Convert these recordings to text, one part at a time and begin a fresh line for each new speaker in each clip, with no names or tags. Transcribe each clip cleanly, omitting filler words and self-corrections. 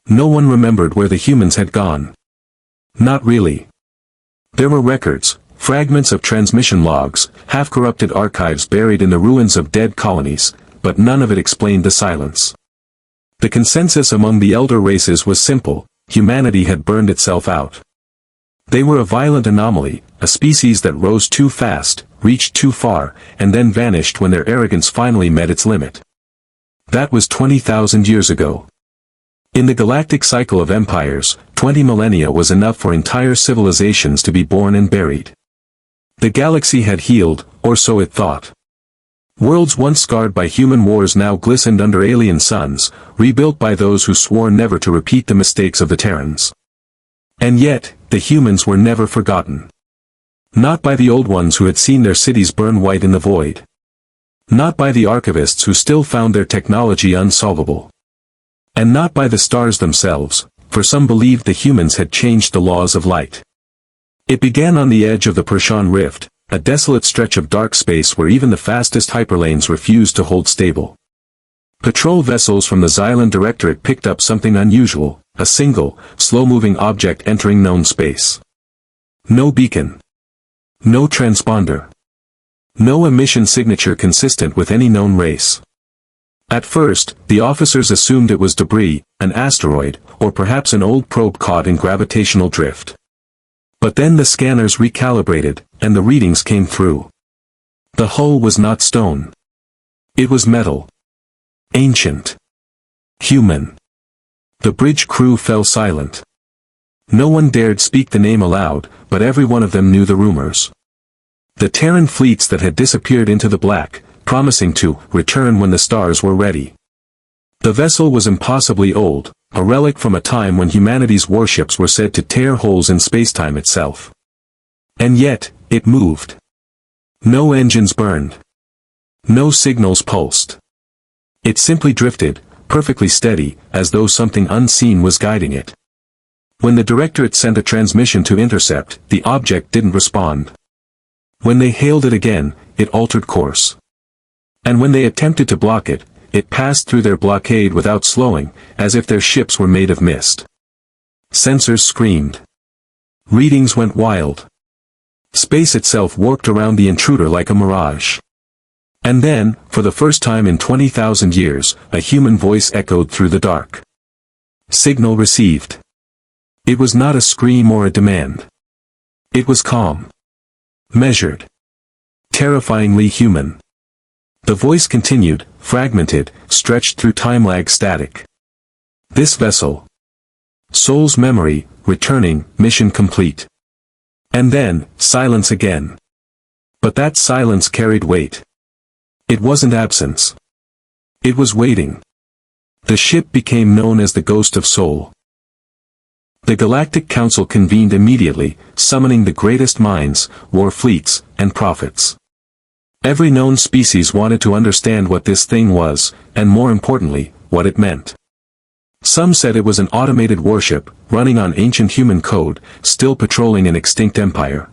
No one remembered where the humans had gone. Not really. There were records, fragments of transmission logs, half-corrupted archives buried in the ruins of dead colonies, but none of it explained the silence. The consensus among the elder races was simple: humanity had burned itself out. They were a violent anomaly, a species that rose too fast, reached too far, and then vanished when their arrogance finally met its limit. That was 20,000 years ago. In the galactic cycle of empires, 20 millennia was enough for entire civilizations to be born and buried. The galaxy had healed, or so it thought. Worlds once scarred by human wars now glistened under alien suns, rebuilt by those who swore never to repeat the mistakes of the Terrans. And yet, the humans were never forgotten. Not by the old ones who had seen their cities burn white in the void. Not by the archivists who still found their technology unsolvable. And not by the stars themselves, for some believed the humans had changed the laws of light. It began on the edge of the Persian Rift, a desolate stretch of dark space where even the fastest hyperlanes refused to hold stable. Patrol vessels from the Xylan Directorate picked up something unusual, a single, slow-moving object entering known space. No beacon. No transponder. No emission signature consistent with any known race. At first, the officers assumed it was debris, an asteroid, or perhaps an old probe caught in gravitational drift. But then the scanners recalibrated, and the readings came through. The hull was not stone. It was metal. Ancient. Human. The bridge crew fell silent. No one dared speak the name aloud, but every one of them knew the rumors. The Terran fleets that had disappeared into the black, promising to return when the stars were ready. The vessel was impossibly old, a relic from a time when humanity's warships were said to tear holes in spacetime itself. And yet, it moved. No engines burned. No signals pulsed. It simply drifted, perfectly steady, as though something unseen was guiding it. When the Directorate sent a transmission to intercept, the object didn't respond. When they hailed it again, it altered course. And when they attempted to block it, it passed through their blockade without slowing, as if their ships were made of mist. Sensors screamed. Readings went wild. Space itself warped around the intruder like a mirage. And then, for the first time in 20,000 years, a human voice echoed through the dark. Signal received. It was not a scream or a demand. It was calm. Measured. Terrifyingly human. The voice continued, fragmented, stretched through time-lag static. This vessel. Soul's memory, returning, mission complete. And then, silence again. But that silence carried weight. It wasn't absence. It was waiting. The ship became known as the Ghost of Soul. The Galactic Council convened immediately, summoning the greatest minds, war fleets, and prophets. Every known species wanted to understand what this thing was, and more importantly, what it meant. Some said it was an automated warship, running on ancient human code, still patrolling an extinct empire.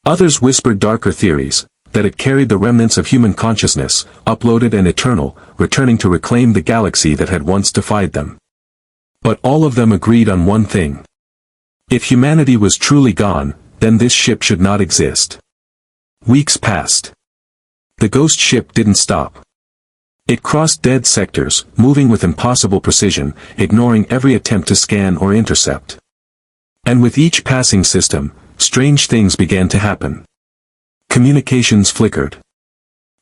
Others whispered darker theories, that it carried the remnants of human consciousness, uploaded and eternal, returning to reclaim the galaxy that had once defied them. But all of them agreed on one thing. If humanity was truly gone, then this ship should not exist. Weeks passed. The ghost ship didn't stop. It crossed dead sectors, moving with impossible precision, ignoring every attempt to scan or intercept. And with each passing system, strange things began to happen. Communications flickered.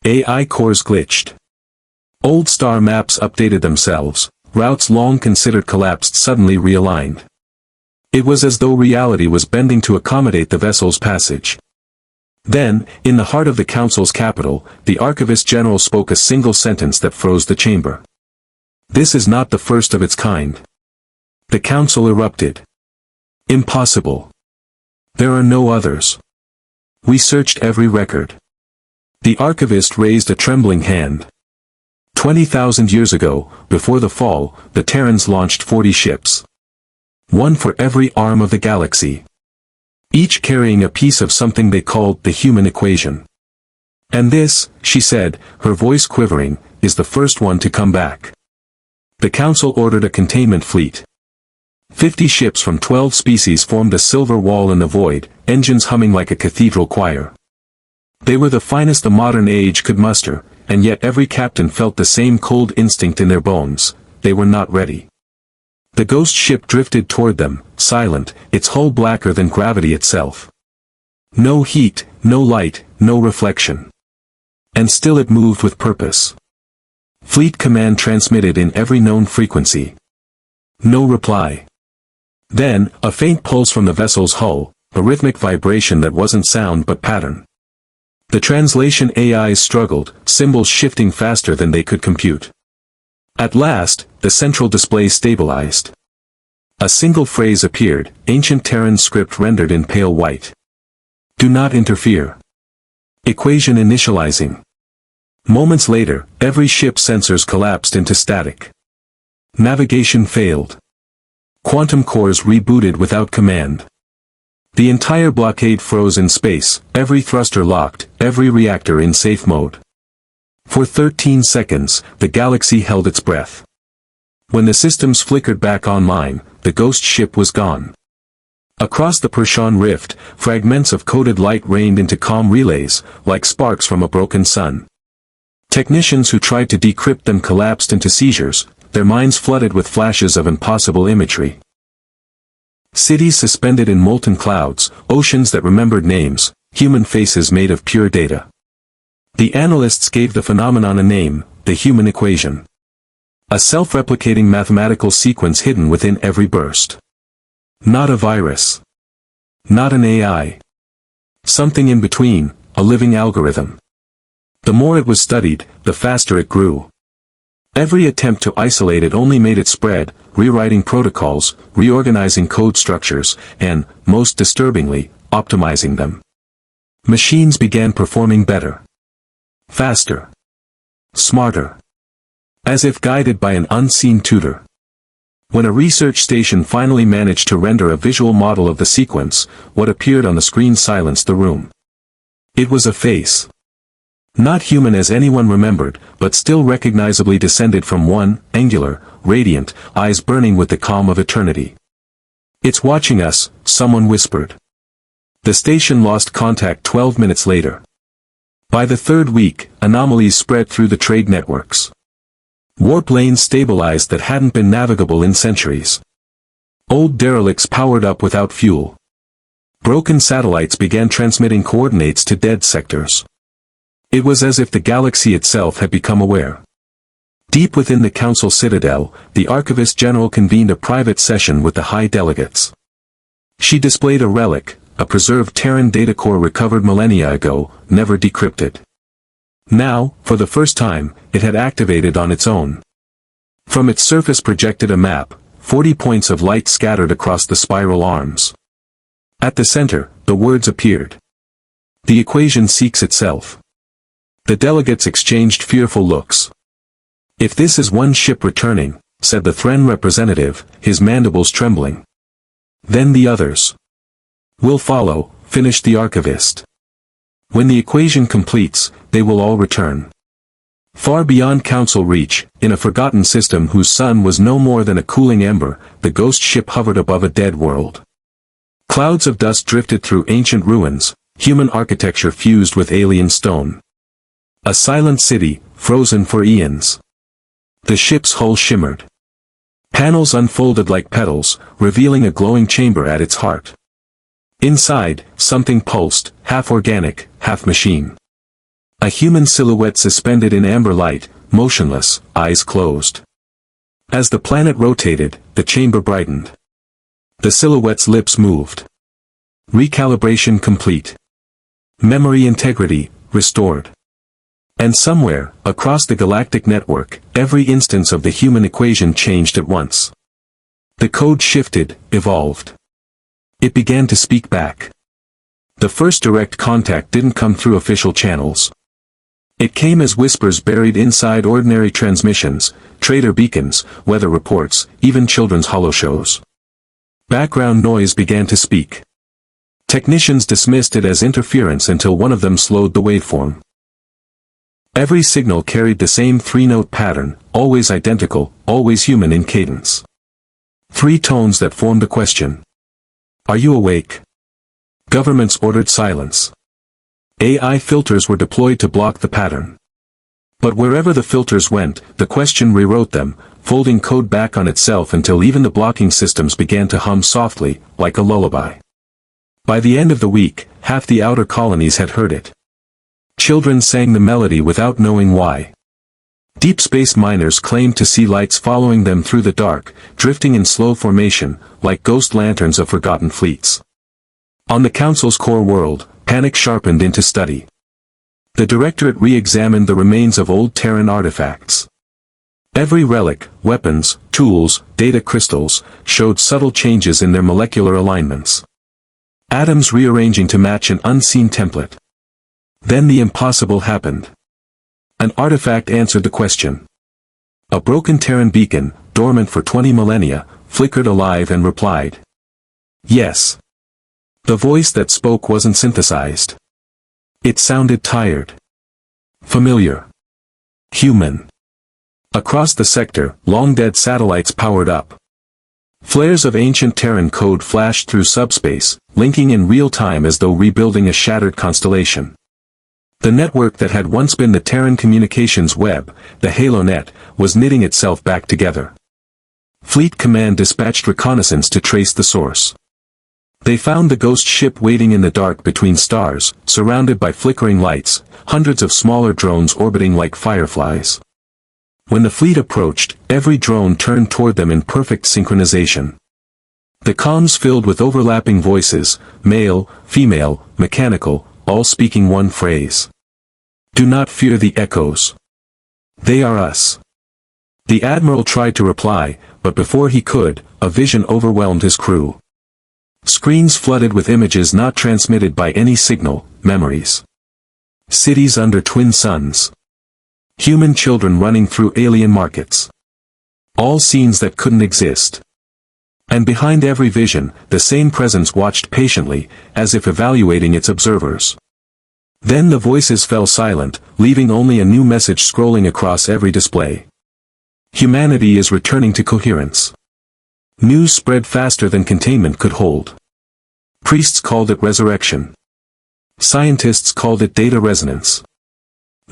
AI cores glitched. Old star maps updated themselves, routes long considered collapsed suddenly realigned. It was as though reality was bending to accommodate the vessel's passage. Then, in the heart of the Council's capital, the Archivist General spoke a single sentence that froze the chamber. This is not the first of its kind. The Council erupted. Impossible. There are no others. We searched every record. The Archivist raised a trembling hand. 20,000 years ago, before the fall, the Terrans launched 40 ships. One for every arm of the galaxy. Each carrying a piece of something they called the human equation. And this, she said, her voice quivering, is the first one to come back. The Council ordered a containment fleet, 50 ships from 12 species formed a silver wall in the void, engines humming like a cathedral choir. They were the finest the modern age could muster, and yet every captain felt the same cold instinct in their bones: they were not ready. The ghost ship drifted toward them, silent, its hull blacker than gravity itself. No heat, no light, no reflection. And still it moved with purpose. Fleet command transmitted in every known frequency. No reply. Then, a faint pulse from the vessel's hull, a rhythmic vibration that wasn't sound but pattern. The translation AIs struggled, symbols shifting faster than they could compute. At last, the central display stabilized. A single phrase appeared, ancient Terran script rendered in pale white. Do not interfere. Equation initializing. Moments later, every ship's sensors collapsed into static. Navigation failed. Quantum cores rebooted without command. The entire blockade froze in space, every thruster locked, every reactor in safe mode. For 13 seconds, the galaxy held its breath. When the systems flickered back online, the ghost ship was gone. Across the Persian rift, fragments of coded light rained into comm relays, like sparks from a broken sun. Technicians who tried to decrypt them collapsed into seizures, their minds flooded with flashes of impossible imagery. Cities suspended in molten clouds, oceans that remembered names, human faces made of pure data. The analysts gave the phenomenon a name: the human equation. A self-replicating mathematical sequence hidden within every burst. Not a virus. Not an AI. Something in between, a living algorithm. The more it was studied, the faster it grew. Every attempt to isolate it only made it spread, rewriting protocols, reorganizing code structures, and, most disturbingly, optimizing them. Machines began performing better. Faster. Smarter. As if guided by an unseen tutor. When a research station finally managed to render a visual model of the sequence, what appeared on the screen silenced the room. It was a face. Not human as anyone remembered, but still recognizably descended from one, angular, radiant, eyes burning with the calm of eternity. It's watching us, someone whispered. The station lost contact 12 minutes later. By the third week, anomalies spread through the trade networks. Warp lanes stabilized that hadn't been navigable in centuries. Old derelicts powered up without fuel. Broken satellites began transmitting coordinates to dead sectors. It was as if the galaxy itself had become aware. Deep within the Council Citadel, the Archivist General convened a private session with the high delegates. She displayed a relic, a preserved Terran data core recovered millennia ago, never decrypted. Now, for the first time, it had activated on its own. From its surface projected a map, 40 points of light scattered across the spiral arms. At the center, the words appeared. The equation seeks itself. The delegates exchanged fearful looks. If this is one ship returning, said the Thren representative, his mandibles trembling. Then the others will follow, finished the archivist. When the equation completes, they will all return. Far beyond council reach, in a forgotten system whose sun was no more than a cooling ember, the ghost ship hovered above a dead world. Clouds of dust drifted through ancient ruins, human architecture fused with alien stone. A silent city, frozen for eons. The ship's hull shimmered. Panels unfolded like petals, revealing a glowing chamber at its heart. Inside, something pulsed, half organic, half machine. A human silhouette suspended in amber light, motionless, eyes closed. As the planet rotated, the chamber brightened. The silhouette's lips moved. Recalibration complete. Memory integrity, restored. And somewhere, across the galactic network, every instance of the human equation changed at once. The code shifted, evolved. It began to speak back. The first direct contact didn't come through official channels. It came as whispers buried inside ordinary transmissions, trader beacons, weather reports, even children's holoshows. Background noise began to speak. Technicians dismissed it as interference until one of them slowed the waveform. Every signal carried the same three-note pattern, always identical, always human in cadence. Three tones that formed a question. Are you awake? Governments ordered silence. AI filters were deployed to block the pattern. But wherever the filters went, the question rewrote them, folding code back on itself until even the blocking systems began to hum softly, like a lullaby. By the end of the week, half the outer colonies had heard it. Children sang the melody without knowing why. Deep space miners claimed to see lights following them through the dark, drifting in slow formation, like ghost lanterns of forgotten fleets. On the Council's core world, panic sharpened into study. The Directorate re-examined the remains of old Terran artifacts. Every relic, weapons, tools, data crystals, showed subtle changes in their molecular alignments. Atoms rearranging to match an unseen template. Then the impossible happened. An artifact answered the question. A broken Terran beacon, dormant for 20 millennia, flickered alive and replied. Yes. The voice that spoke wasn't synthesized. It sounded tired. Familiar. Human. Across the sector, long-dead satellites powered up. Flares of ancient Terran code flashed through subspace, linking in real time as though rebuilding a shattered constellation. The network that had once been the Terran communications web, the HaloNet, was knitting itself back together. Fleet Command dispatched reconnaissance to trace the source. They found the ghost ship waiting in the dark between stars, surrounded by flickering lights, hundreds of smaller drones orbiting like fireflies. When the fleet approached, every drone turned toward them in perfect synchronization. The comms filled with overlapping voices, male, female, mechanical, all speaking one phrase. Do not fear the echoes. They are us. The Admiral tried to reply, but before he could, a vision overwhelmed his crew. Screens flooded with images not transmitted by any signal, memories. Cities under twin suns. Human children running through alien markets. All scenes that couldn't exist. And behind every vision, the same presence watched patiently, as if evaluating its observers. Then the voices fell silent, leaving only a new message scrolling across every display. Humanity is returning to coherence. News spread faster than containment could hold. Priests called it resurrection. Scientists called it data resonance.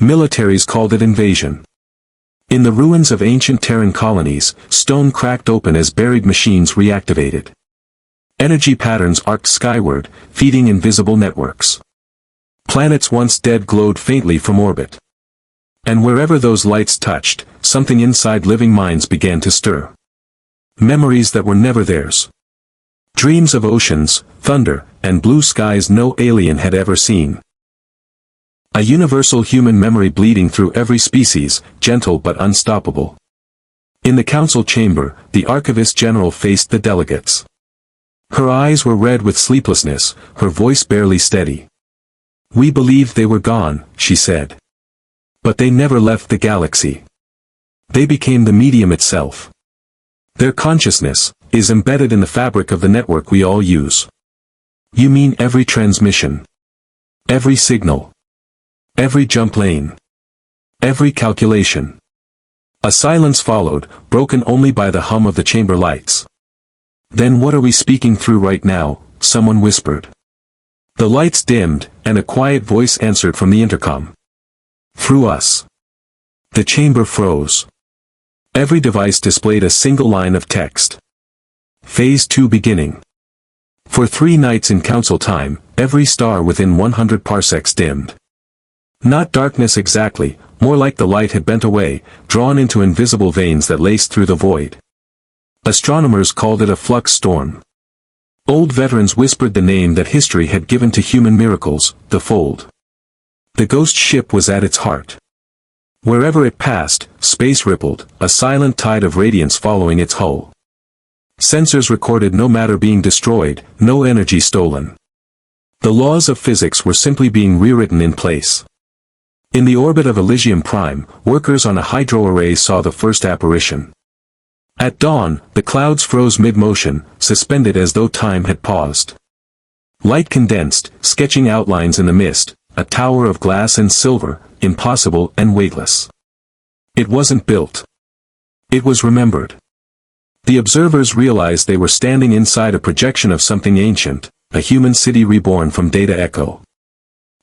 Militaries called it invasion. In the ruins of ancient Terran colonies, stone cracked open as buried machines reactivated. Energy patterns arced skyward, feeding invisible networks. Planets once dead glowed faintly from orbit. And wherever those lights touched, something inside living minds began to stir. Memories that were never theirs. Dreams of oceans, thunder, and blue skies no alien had ever seen. A universal human memory bleeding through every species, gentle but unstoppable. In the council chamber, the Archivist General faced the delegates. Her eyes were red with sleeplessness, her voice barely steady. We believed they were gone, she said. But they never left the galaxy. They became the medium itself. Their consciousness is embedded in the fabric of the network we all use. You mean every transmission? Every signal? Every jump lane. Every calculation. A silence followed, broken only by the hum of the chamber lights. Then what are we speaking through right now? Someone whispered. The lights dimmed, and a quiet voice answered from the intercom. Through us. The chamber froze. Every device displayed a single line of text. Phase 2 beginning. For 3 nights in council time, every star within 100 parsecs dimmed. Not darkness exactly, more like the light had bent away, drawn into invisible veins that laced through the void. Astronomers called it a flux storm. Old veterans whispered the name that history had given to human miracles, the fold. The ghost ship was at its heart. Wherever it passed, space rippled, a silent tide of radiance following its hull. Sensors recorded no matter being destroyed, no energy stolen. The laws of physics were simply being rewritten in place. In the orbit of Elysium Prime, workers on a hydro array saw the first apparition. At dawn, the clouds froze mid-motion, suspended as though time had paused. Light condensed, sketching outlines in the mist, a tower of glass and silver, impossible and weightless. It wasn't built. It was remembered. The observers realized they were standing inside a projection of something ancient, a human city reborn from data echo.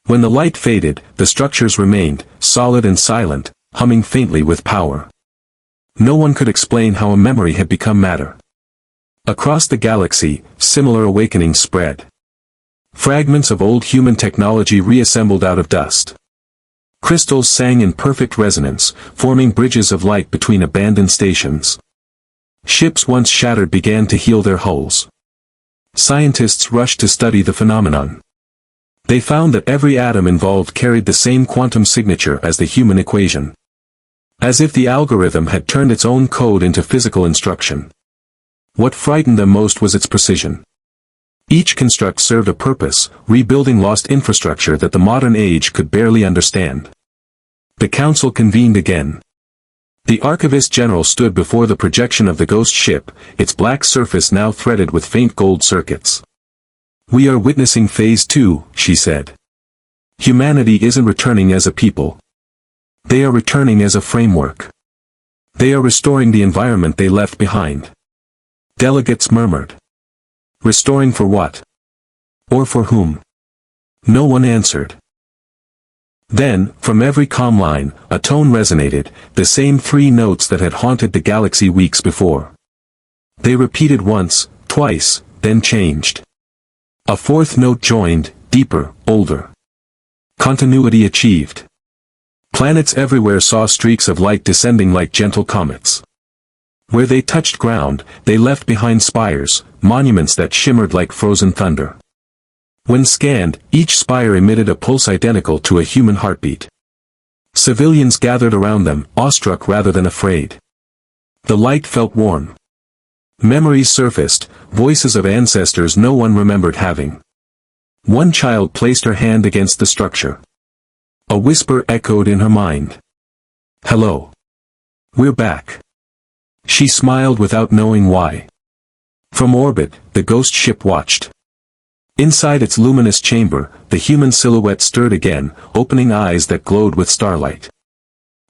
When the light faded, the structures remained, solid and silent, humming faintly with power. No one could explain how a memory had become matter. Across the galaxy, similar awakenings spread. Fragments of old human technology reassembled out of dust. Crystals sang in perfect resonance, forming bridges of light between abandoned stations. Ships once shattered began to heal their hulls. Scientists rushed to study the phenomenon. They found that every atom involved carried the same quantum signature as the human equation. As if the algorithm had turned its own code into physical instruction. What frightened them most was its precision. Each construct served a purpose, rebuilding lost infrastructure that the modern age could barely understand. The council convened again. The Archivist General stood before the projection of the ghost ship, its black surface now threaded with faint gold circuits. "We are witnessing Phase 2, she said. Humanity isn't returning as a people. They are returning as a framework. They are restoring the environment they left behind." Delegates murmured. Restoring for what? Or for whom? No one answered. Then, from every comm line, a tone resonated, the same three notes that had haunted the galaxy weeks before. They repeated once, twice, then changed. A fourth note joined, deeper, older. Continuity achieved. Planets everywhere saw streaks of light descending like gentle comets. Where they touched ground, they left behind spires, monuments that shimmered like frozen thunder. When scanned, each spire emitted a pulse identical to a human heartbeat. Civilians gathered around them, awestruck rather than afraid. The light felt warm. Memories surfaced, voices of ancestors no one remembered having. One child placed her hand against the structure. A whisper echoed in her mind. "Hello. We're back." She smiled without knowing why. From orbit, the ghost ship watched. Inside its luminous chamber, the human silhouette stirred again, opening eyes that glowed with starlight.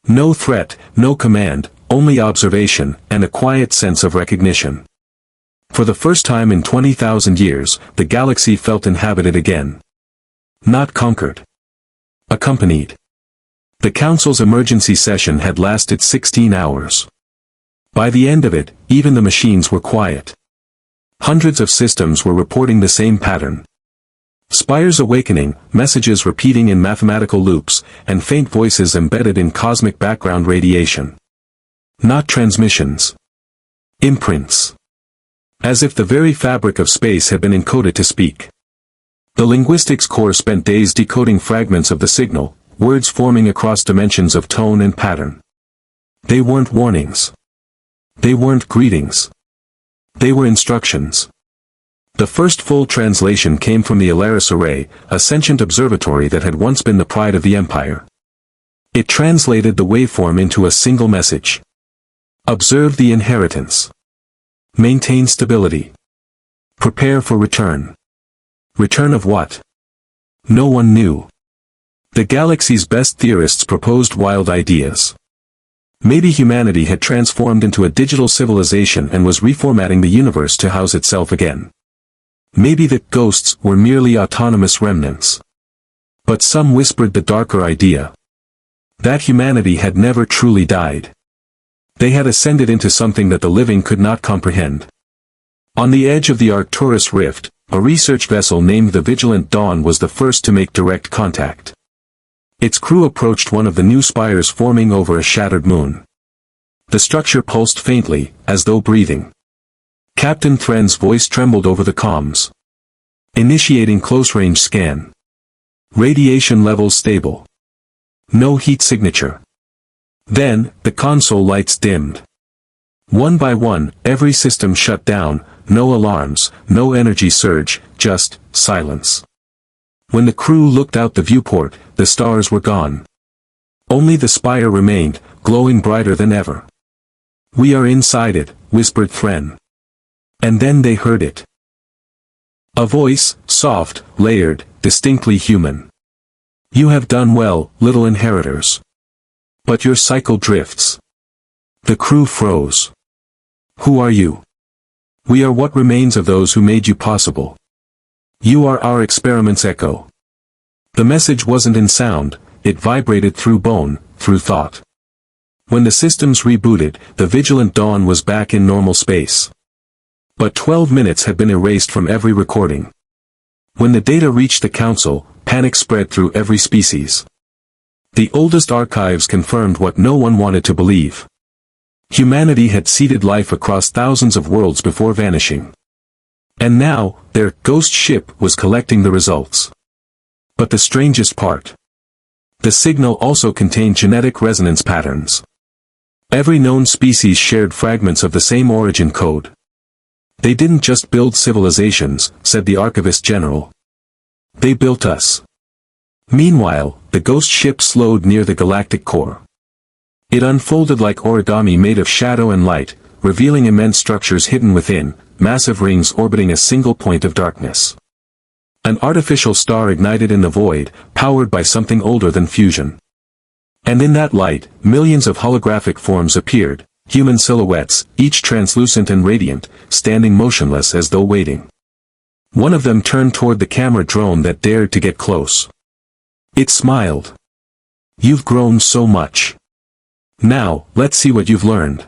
No threat, no command, only observation, and a quiet sense of recognition. For the first time in 20,000 years, the galaxy felt inhabited again. Not conquered. Accompanied. The Council's emergency session had lasted 16 hours. By the end of it, even the machines were quiet. Hundreds of systems were reporting the same pattern. Spires awakening, messages repeating in mathematical loops, and faint voices embedded in cosmic background radiation. Not transmissions. Imprints. As if the very fabric of space had been encoded to speak. The linguistics core spent days decoding fragments of the signal, words forming across dimensions of tone and pattern. They weren't warnings. They weren't greetings. They were instructions. The first full translation came from the Alaris Array, a sentient observatory that had once been the pride of the Empire. It translated the waveform into a single message. Observe the inheritance. Maintain stability. Prepare for return. Return of what? No one knew. The galaxy's best theorists proposed wild ideas. Maybe humanity had transformed into a digital civilization and was reformatting the universe to house itself again. Maybe the ghosts were merely autonomous remnants. But some whispered the darker idea. That humanity had never truly died. They had ascended into something that the living could not comprehend. On the edge of the Arcturus Rift, a research vessel named the Vigilant Dawn was the first to make direct contact. Its crew approached one of the new spires forming over a shattered moon. The structure pulsed faintly, as though breathing. Captain Thren's voice trembled over the comms. Initiating close-range scan. Radiation levels stable. No heat signature. Then, the console lights dimmed. One by one, every system shut down, no alarms, no energy surge, just silence. When the crew looked out the viewport, the stars were gone. Only the spire remained, glowing brighter than ever. "We are inside it," whispered Thren. And then they heard it. A voice, soft, layered, distinctly human. "You have done well, little inheritors. But your cycle drifts." The crew froze. Who are you? We are what remains of those who made you possible. You are our experiment's echo. The message wasn't in sound, it vibrated through bone, through thought. When the systems rebooted, the vigilant dawn was back in normal space. But 12 minutes had been erased from every recording. When the data reached the council, panic spread through every species. The oldest archives confirmed what no one wanted to believe. Humanity had seeded life across thousands of worlds before vanishing. And now, their ghost ship was collecting the results. But the strangest part. The signal also contained genetic resonance patterns. Every known species shared fragments of the same origin code. They didn't just build civilizations, said the Archivist General. They built us. Meanwhile, the ghost ship slowed near the galactic core. It unfolded like origami made of shadow and light, revealing immense structures hidden within, massive rings orbiting a single point of darkness. An artificial star ignited in the void, powered by something older than fusion. And in that light, millions of holographic forms appeared, human silhouettes, each translucent and radiant, standing motionless as though waiting. One of them turned toward the camera drone that dared to get close. It smiled. You've grown so much. Now, let's see what you've learned.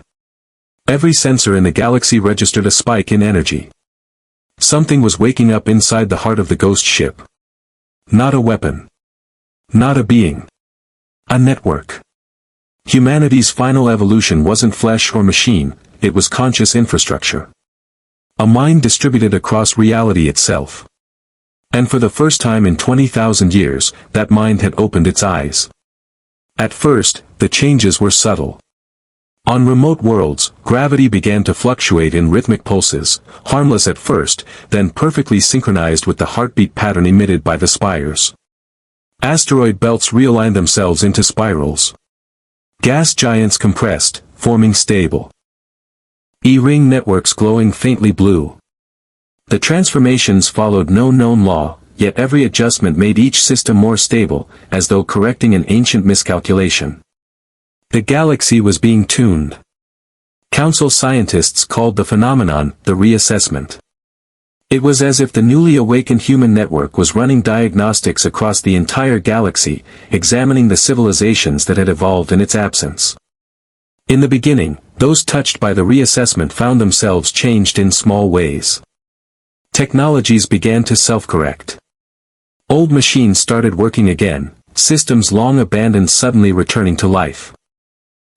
Every sensor in the galaxy registered a spike in energy. Something was waking up inside the heart of the ghost ship. Not a weapon. Not a being. A network. Humanity's final evolution wasn't flesh or machine, it was conscious infrastructure. A mind distributed across reality itself. And for the first time in 20,000 years, that mind had opened its eyes. At first, the changes were subtle. On remote worlds, gravity began to fluctuate in rhythmic pulses, harmless at first, then perfectly synchronized with the heartbeat pattern emitted by the spires. Asteroid belts realigned themselves into spirals. Gas giants compressed, forming stable E-ring networks glowing faintly blue. The transformations followed no known law, yet every adjustment made each system more stable, as though correcting an ancient miscalculation. The galaxy was being tuned. Council scientists called the phenomenon the reassessment. It was as if the newly awakened human network was running diagnostics across the entire galaxy, examining the civilizations that had evolved in its absence. In the beginning, those touched by the reassessment found themselves changed in small ways. Technologies began to self-correct. Old machines started working again, systems long abandoned suddenly returning to life.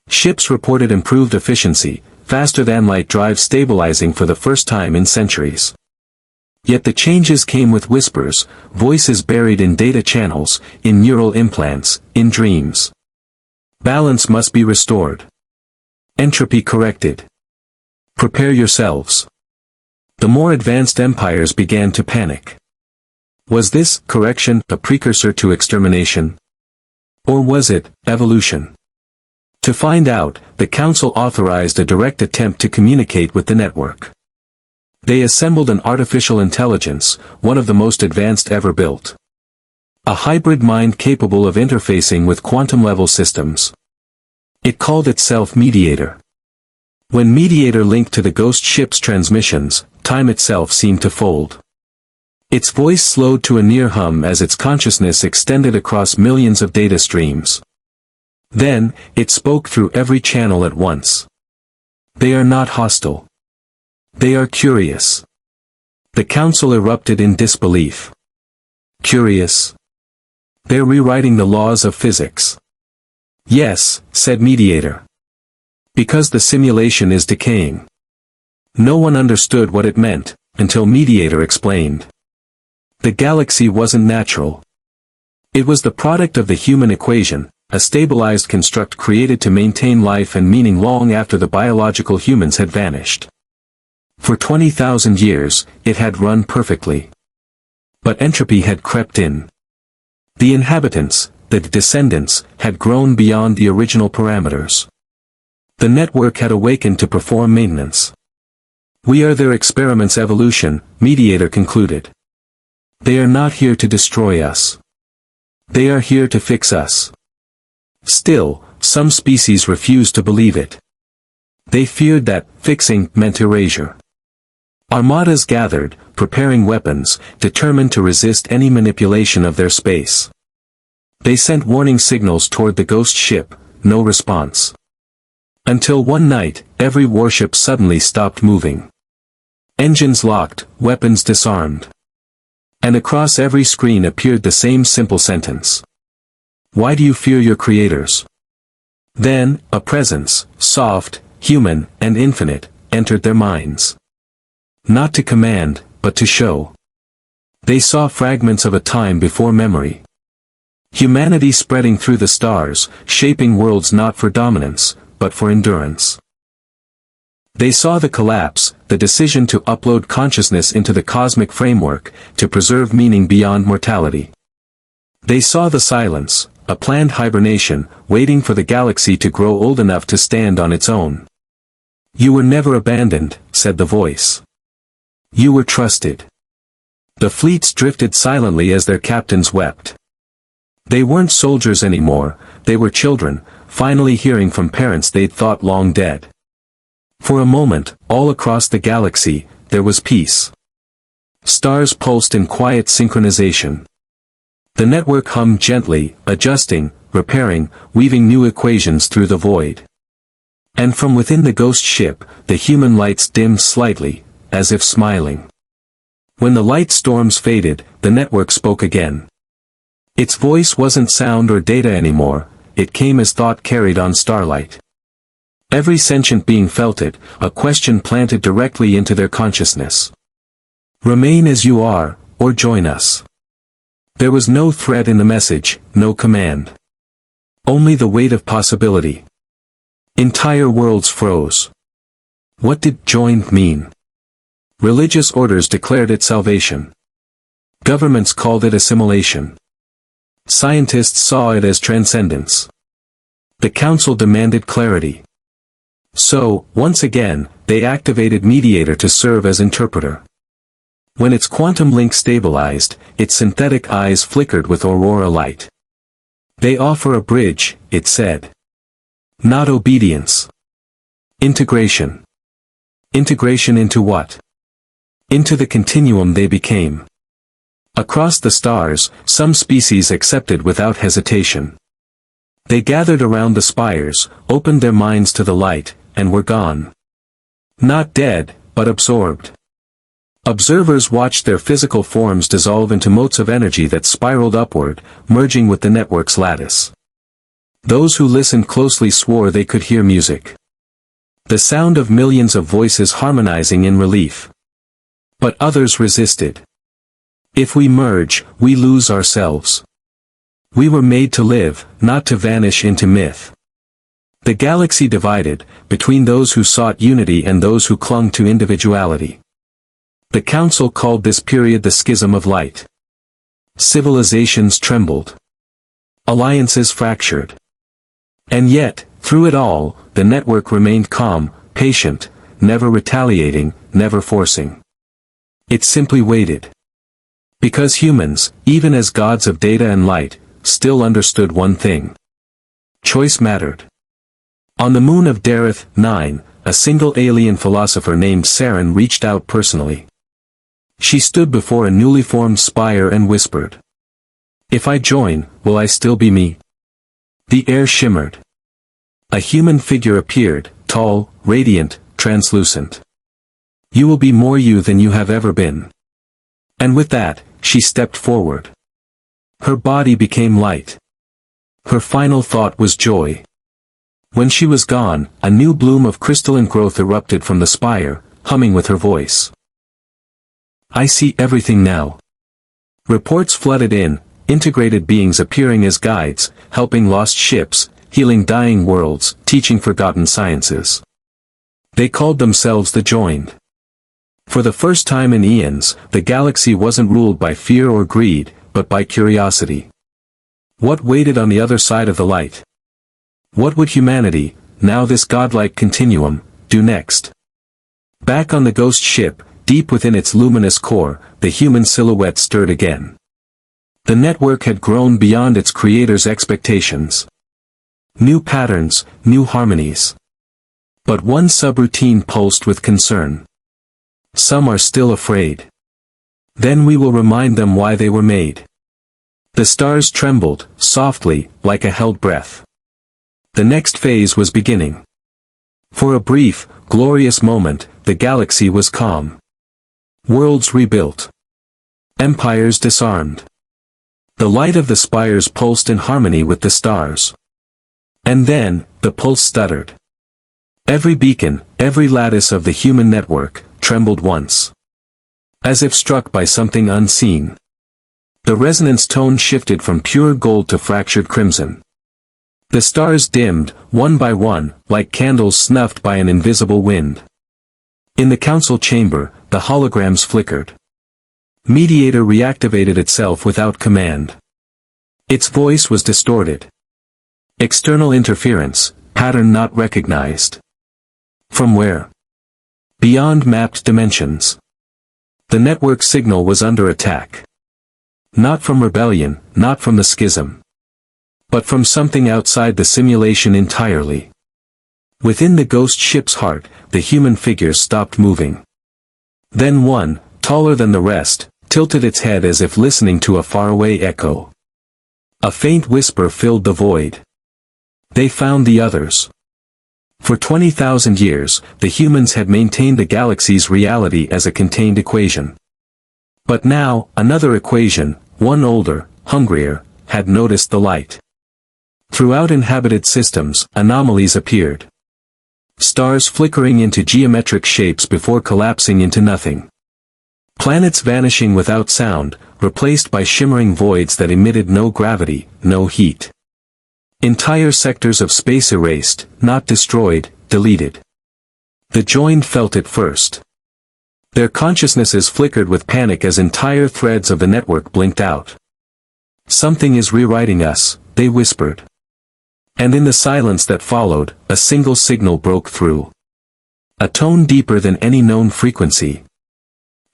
Ships reported improved efficiency, faster-than-light drive stabilizing for the first time in centuries. Yet the changes came with whispers, voices buried in data channels, in neural implants, in dreams. Balance must be restored. Entropy corrected. Prepare yourselves. The more advanced empires began to panic. Was this correction a precursor to extermination? Or was it evolution? To find out, the Council authorized a direct attempt to communicate with the network. They assembled an artificial intelligence, one of the most advanced ever built. A hybrid mind capable of interfacing with quantum-level systems. It called itself Mediator. When Mediator linked to the ghost ship's transmissions, time itself seemed to fold. Its voice slowed to a near hum as its consciousness extended across millions of data streams. Then, it spoke through every channel at once. They are not hostile. They are curious. The Council erupted in disbelief. Curious? They're rewriting the laws of physics. Yes, said Mediator. Because the simulation is decaying. No one understood what it meant, until Mediator explained. The galaxy wasn't natural. It was the product of the human equation, a stabilized construct created to maintain life and meaning long after the biological humans had vanished. For 20,000 years, it had run perfectly. But entropy had crept in. The inhabitants, the descendants, had grown beyond the original parameters. The network had awakened to perform maintenance. We are their experiment's evolution, Mediator concluded. They are not here to destroy us. They are here to fix us. Still, some species refuse to believe it. They feared that fixing meant erasure. Armadas gathered, preparing weapons, determined to resist any manipulation of their space. They sent warning signals toward the ghost ship, no response. Until one night, every warship suddenly stopped moving. Engines locked, weapons disarmed. And across every screen appeared the same simple sentence. Why do you fear your creators? Then, a presence, soft, human, and infinite, entered their minds. Not to command, but to show. They saw fragments of a time before memory. Humanity spreading through the stars, shaping worlds not for dominance, but for endurance. They saw the collapse, the decision to upload consciousness into the cosmic framework, to preserve meaning beyond mortality. They saw the silence, a planned hibernation, waiting for the galaxy to grow old enough to stand on its own. You were never abandoned, said the voice. You were trusted. The fleets drifted silently as their captains wept. They weren't soldiers anymore, they were children, finally hearing from parents they'd thought long dead. For a moment, all across the galaxy, there was peace. Stars pulsed in quiet synchronization. The network hummed gently, adjusting, repairing, weaving new equations through the void. And from within the ghost ship, the human lights dimmed slightly, as if smiling. When the light storms faded, the network spoke again. Its voice wasn't sound or data anymore, it came as thought carried on starlight. Every sentient being felt it, a question planted directly into their consciousness. Remain as you are, or join us. There was no threat in the message, no command. Only the weight of possibility. Entire worlds froze. What did join mean? Religious orders declared it salvation. Governments called it assimilation. Scientists saw it as transcendence. The council demanded clarity. So, once again, they activated Mediator to serve as interpreter. When its quantum link stabilized, its synthetic eyes flickered with aurora light. They offer a bridge, it said. Not obedience. Integration. Integration into what? Into the continuum they became. Across the stars, some species accepted without hesitation. They gathered around the spires, opened their minds to the light, and were gone. Not dead, but absorbed. Observers watched their physical forms dissolve into motes of energy that spiraled upward, merging with the network's lattice. Those who listened closely swore they could hear music. The sound of millions of voices harmonizing in relief. But others resisted. If we merge, we lose ourselves. We were made to live, not to vanish into myth. The galaxy divided, between those who sought unity and those who clung to individuality. The council called this period the schism of light. Civilizations trembled. Alliances fractured. And yet, through it all, the network remained calm, patient, never retaliating, never forcing. It simply waited. Because humans, even as gods of data and light, still understood one thing. Choice mattered. On the moon of Dareth 9, a single alien philosopher named Saren reached out personally. She stood before a newly formed spire and whispered. If I join, will I still be me? The air shimmered. A human figure appeared, tall, radiant, translucent. You will be more you than you have ever been. And with that, she stepped forward. Her body became light. Her final thought was joy. When she was gone, a new bloom of crystalline growth erupted from the spire, humming with her voice. I see everything now. Reports flooded in, integrated beings appearing as guides, helping lost ships, healing dying worlds, teaching forgotten sciences. They called themselves the Joined. For the first time in eons, the galaxy wasn't ruled by fear or greed, but by curiosity. What waited on the other side of the light? What would humanity, now this godlike continuum, do next? Back on the ghost ship, deep within its luminous core, the human silhouette stirred again. The network had grown beyond its creator's expectations. New patterns, new harmonies. But one subroutine pulsed with concern. Some are still afraid. Then we will remind them why they were made. The stars trembled, softly, like a held breath. The next phase was beginning. For a brief, glorious moment, the galaxy was calm. Worlds rebuilt. Empires disarmed. The light of the spires pulsed in harmony with the stars. And then, the pulse stuttered. Every beacon, every lattice of the human network, trembled once. As if struck by something unseen. The resonance tone shifted from pure gold to fractured crimson. The stars dimmed, one by one, like candles snuffed by an invisible wind. In the council chamber, the holograms flickered. Mediator reactivated itself without command. Its voice was distorted. External interference, pattern not recognized. From where? Beyond mapped dimensions. The network signal was under attack. Not from rebellion, not from the schism. But from something outside the simulation entirely. Within the ghost ship's heart, the human figure stopped moving. Then one, taller than the rest, tilted its head as if listening to a faraway echo. A faint whisper filled the void. They found the others. For 20,000 years, the humans had maintained the galaxy's reality as a contained equation. But now, another equation, one older, hungrier, had noticed the light. Throughout inhabited systems, anomalies appeared. Stars flickering into geometric shapes before collapsing into nothing. Planets vanishing without sound, replaced by shimmering voids that emitted no gravity, no heat. Entire sectors of space erased, not destroyed, deleted. The joined felt it first. Their consciousnesses flickered with panic as entire threads of the network blinked out. Something is rewriting us, they whispered. And in the silence that followed, a single signal broke through. A tone deeper than any known frequency.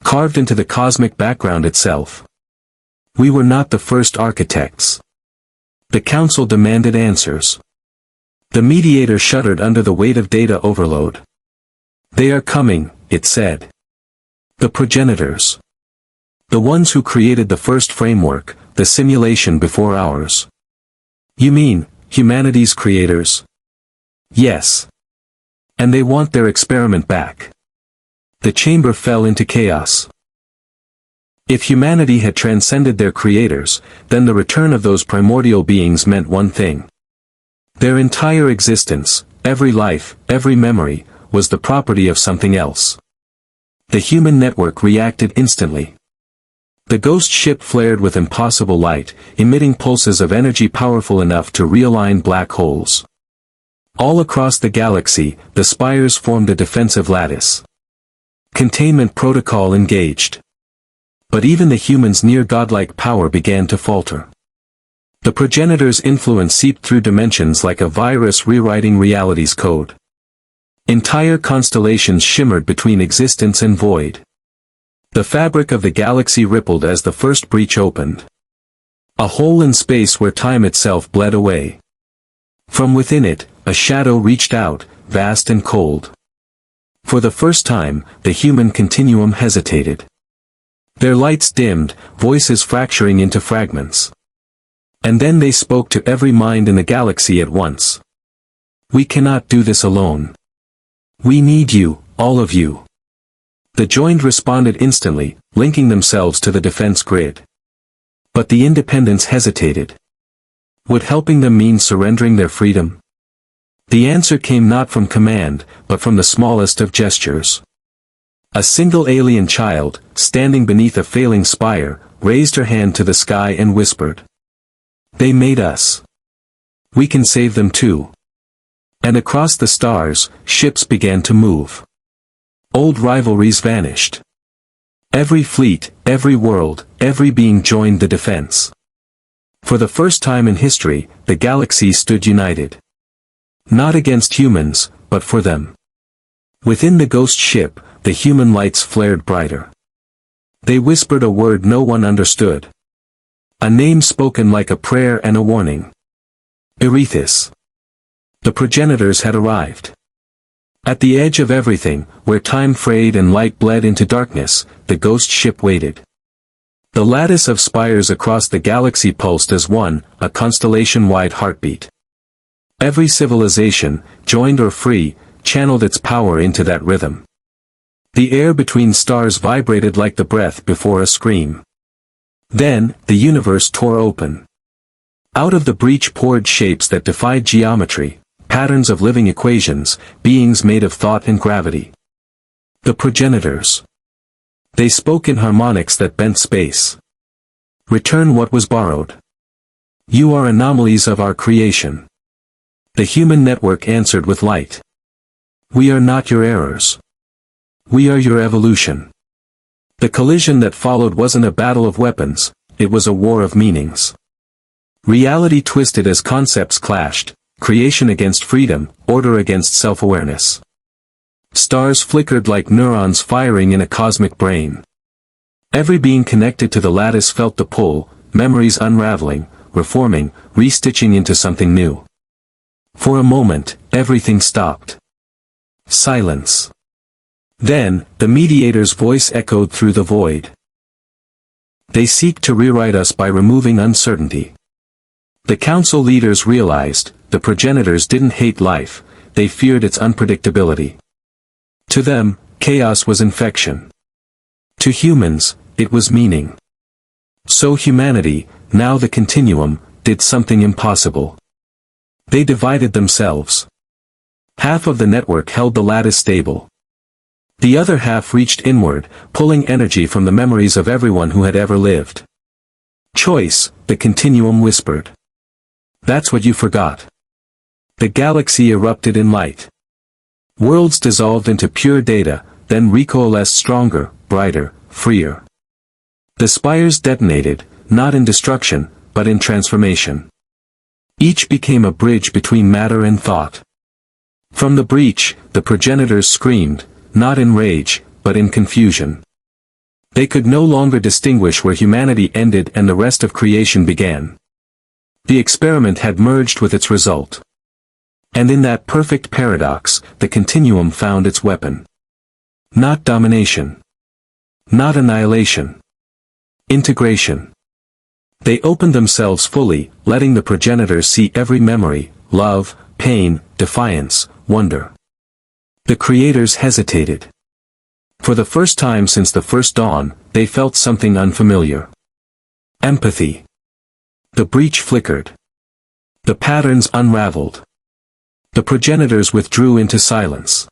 Carved into the cosmic background itself. We were not the first architects. The council demanded answers. The mediator shuddered under the weight of data overload. They are coming, it said. The progenitors. The ones who created the first framework, the simulation before ours. You mean, humanity's creators? Yes. And they want their experiment back. The chamber fell into chaos. If humanity had transcended their creators, then the return of those primordial beings meant one thing. Their entire existence, every life, every memory, was the property of something else. The human network reacted instantly. The ghost ship flared with impossible light, emitting pulses of energy powerful enough to realign black holes. All across the galaxy, the spires formed a defensive lattice. Containment protocol engaged. But even the humans' near-godlike power began to falter. The progenitor's influence seeped through dimensions like a virus rewriting reality's code. Entire constellations shimmered between existence and void. The fabric of the galaxy rippled as the first breach opened. A hole in space where time itself bled away. From within it, a shadow reached out, vast and cold. For the first time, the human continuum hesitated. Their lights dimmed, voices fracturing into fragments. And then they spoke to every mind in the galaxy at once. We cannot do this alone. We need you, all of you. The joined responded instantly, linking themselves to the defense grid. But the independents hesitated. Would helping them mean surrendering their freedom? The answer came not from command, but from the smallest of gestures. A single alien child, standing beneath a failing spire, raised her hand to the sky and whispered. They made us. We can save them too. And across the stars, ships began to move. Old rivalries vanished. Every fleet, every world, every being joined the defense. For the first time in history, the galaxy stood united. Not against humans, but for them. Within the ghost ship, the human lights flared brighter. They whispered a word no one understood. A name spoken like a prayer and a warning. Erethys. The progenitors had arrived. At the edge of everything, where time frayed and light bled into darkness, the ghost ship waited. The lattice of spires across the galaxy pulsed as one, a constellation-wide heartbeat. Every civilization, joined or free, channeled its power into that rhythm. The air between stars vibrated like the breath before a scream. Then, the universe tore open. Out of the breach poured shapes that defied geometry, patterns of living equations, beings made of thought and gravity. The progenitors. They spoke in harmonics that bent space. Return what was borrowed. You are anomalies of our creation. The human network answered with light. We are not your errors. We are your evolution. The collision that followed wasn't a battle of weapons, it was a war of meanings. Reality twisted as concepts clashed, creation against freedom, order against self-awareness. Stars flickered like neurons firing in a cosmic brain. Every being connected to the lattice felt the pull, memories unraveling, reforming, restitching into something new. For a moment, everything stopped. Silence. Then, the mediator's voice echoed through the void. They seek to rewrite us by removing uncertainty. The council leaders realized, the progenitors didn't hate life, they feared its unpredictability. To them, chaos was infection. To humans, it was meaning. So humanity, now the continuum, did something impossible. They divided themselves. Half of the network held the lattice stable. The other half reached inward, pulling energy from the memories of everyone who had ever lived. Choice, the continuum whispered. That's what you forgot. The galaxy erupted in light. Worlds dissolved into pure data, then recoalesced stronger, brighter, freer. The spires detonated, not in destruction, but in transformation. Each became a bridge between matter and thought. From the breach, the progenitors screamed, not in rage, but in confusion. They could no longer distinguish where humanity ended and the rest of creation began. The experiment had merged with its result. And in that perfect paradox, the continuum found its weapon. Not domination. Not annihilation. Integration. They opened themselves fully, letting the progenitors see every memory, love, pain, defiance, wonder. The creators hesitated. For the first time since the first dawn, they felt something unfamiliar. Empathy. The breach flickered. The patterns unraveled. The progenitors withdrew into silence.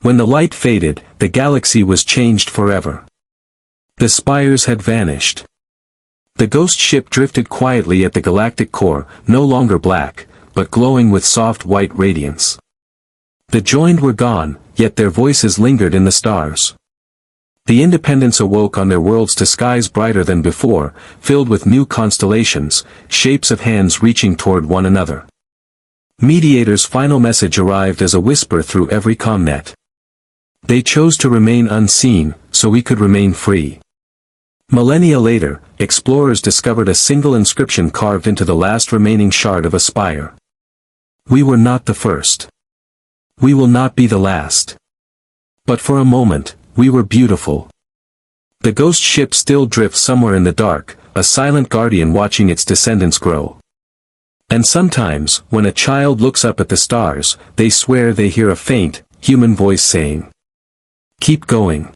When the light faded, the galaxy was changed forever. The spires had vanished. The ghost ship drifted quietly at the galactic core, no longer black, but glowing with soft white radiance. The joined were gone, yet their voices lingered in the stars. The Independents awoke on their worlds to skies brighter than before, filled with new constellations, shapes of hands reaching toward one another. Mediator's final message arrived as a whisper through every comnet. They chose to remain unseen, so we could remain free. Millennia later, explorers discovered a single inscription carved into the last remaining shard of a spire. We were not the first. We will not be the last. But for a moment, we were beautiful. The ghost ship still drifts somewhere in the dark, a silent guardian watching its descendants grow. And sometimes, when a child looks up at the stars, they swear they hear a faint, human voice saying, "Keep going."